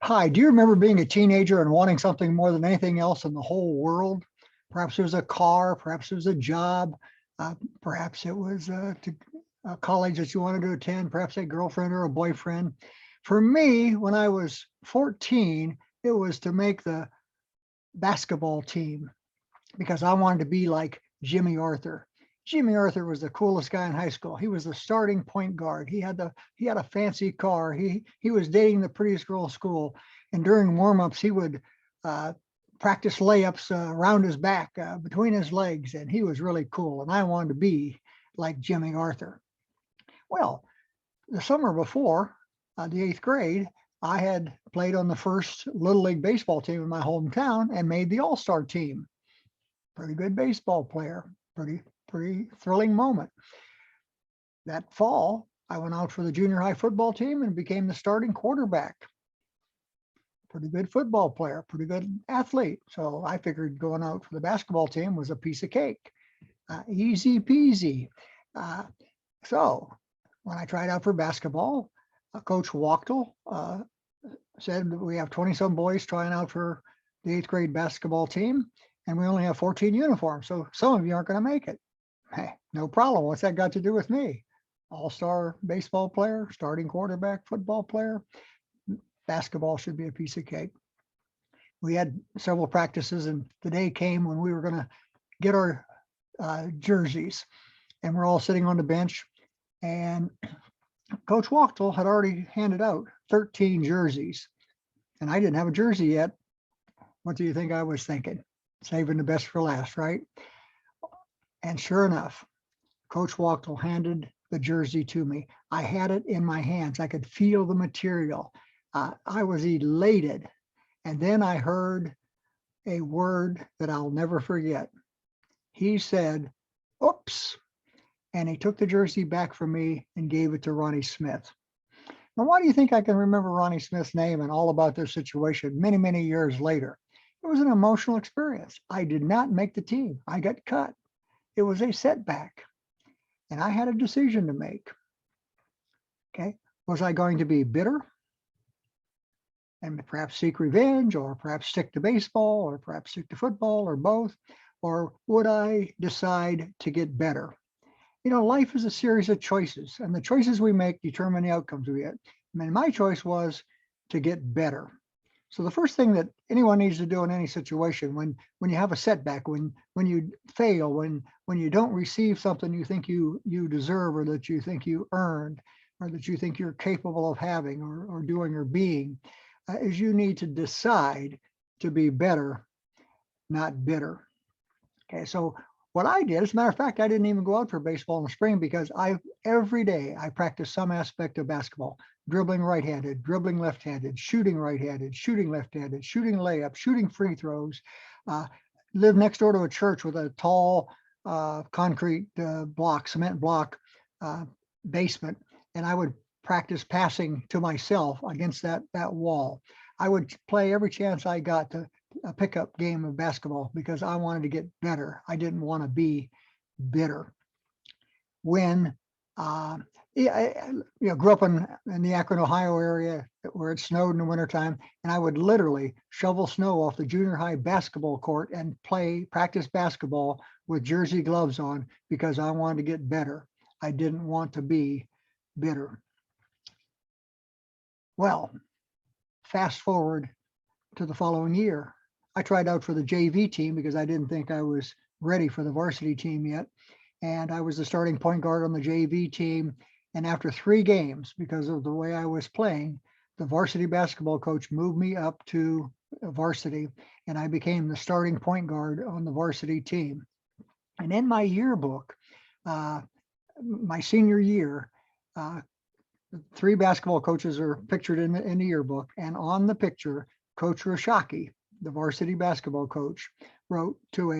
Hi, do you remember being a teenager and wanting something more than anything else in the whole world? Perhaps it was a car, perhaps it was a job, perhaps it was a college that you wanted to attend, perhaps a girlfriend or a boyfriend. For me, when I was 14, it was to make the basketball team because I wanted to be like Jimmy Arthur. Jimmy Arthur was the coolest guy in high school. He was the starting point guard. He had a fancy car. He was dating the prettiest girl in school. And during warmups, he would uh, practice layups around his back, between his legs, and he was really cool. And I wanted to be like Jimmy Arthur. Well, the summer before, the eighth grade, I had played on the first Little League baseball team in my hometown and made the All-Star team. Pretty good baseball player. Pretty thrilling moment. That fall, I went out for the junior high football team and became the starting quarterback. Pretty good football player, pretty good athlete. So I figured going out for the basketball team was a piece of cake. Easy peasy. Uh, so when I tried out for basketball, Coach Wachtel said we have 20 some boys trying out for the eighth grade basketball team, and we only have 14 uniforms. So some of you aren't going to make it. Hey, no problem. What's that got to do with me? All-star baseball player, starting quarterback, football player. Basketball should be a piece of cake. We had several practices, and the day came when we were going to get our jerseys, and we're all sitting on the bench, and Coach Wachtel had already handed out 13 jerseys, and I didn't have a jersey yet. What do you think I was thinking? Saving the best for last, right? And sure enough, Coach Wachtel handed the jersey to me. I had it in my hands. I could feel the material. I was elated. And then I heard a word that I'll never forget. He said, "Oops." And he took the jersey back from me and gave it to Ronnie Smith. Now, why do you think I can remember Ronnie Smith's name and all about this situation many, many years later? It was an emotional experience. I did not make the team. I got cut. It was a setback, and I had a decision to make. Okay, was I going to be bitter and perhaps seek revenge, or perhaps stick to baseball, or perhaps stick to football, or both? Or would I decide to get better? You know, life is a series of choices, and the choices we make determine the outcomes we get. And my choice was to get better. So the first thing that anyone needs to do in any situation, when you have a setback, when you fail, when you don't receive something you think you deserve, or that you think you earned, or that you think you're capable of having, or doing, or being, is you need to decide to be better, not bitter. Okay, so what I did, as a matter of fact, I didn't even go out for baseball in the spring because every day I practiced some aspect of basketball: dribbling right-handed, dribbling left-handed, shooting right-handed, shooting left-handed, shooting layups, shooting free throws. Lived next door to a church with a tall concrete block, cement block basement, and I would practice passing to myself against that wall. I would play every chance I got to a pickup game of basketball because I wanted to get better. I didn't want to be bitter. When I grew up in the Akron, Ohio area where it snowed in the wintertime, and I would literally shovel snow off the junior high basketball court and practice basketball with jersey gloves on because I wanted to get better. I didn't want to be bitter. Well, fast forward to the following year. I tried out for the JV team because I didn't think I was ready for the varsity team yet. And I was the starting point guard on the JV team. And after 3 games, because of the way I was playing, the varsity basketball coach moved me up to varsity, and I became the starting point guard on the varsity team. And in my yearbook, my senior year, 3 basketball coaches are pictured in the yearbook. And on the picture, Coach Rashaki, the varsity basketball coach, wrote to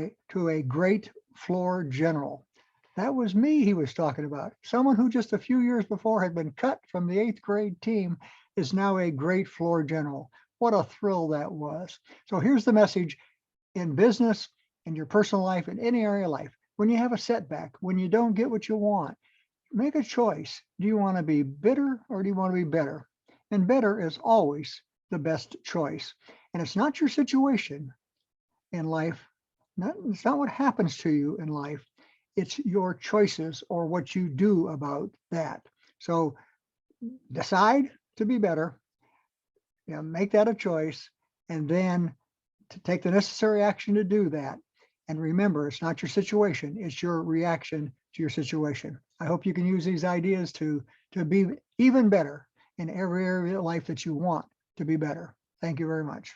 a great floor general. That was me he was talking about. Someone who just a few years before had been cut from the 8th grade team is now a great floor general. What a thrill that was. So here's the message: in business, in your personal life, in any area of life, when you have a setback, when you don't get what you want, make a choice. Do you want to be bitter, or do you want to be better? And better is always the best choice. And it's not your situation in life. It's not what happens to you in life. It's your choices or what you do about that. So decide to be better, make that a choice, and then to take the necessary action to do that. And remember, it's not your situation, it's your reaction to your situation. I hope you can use these ideas to be even better in every area of life that you want to be better. Thank you very much.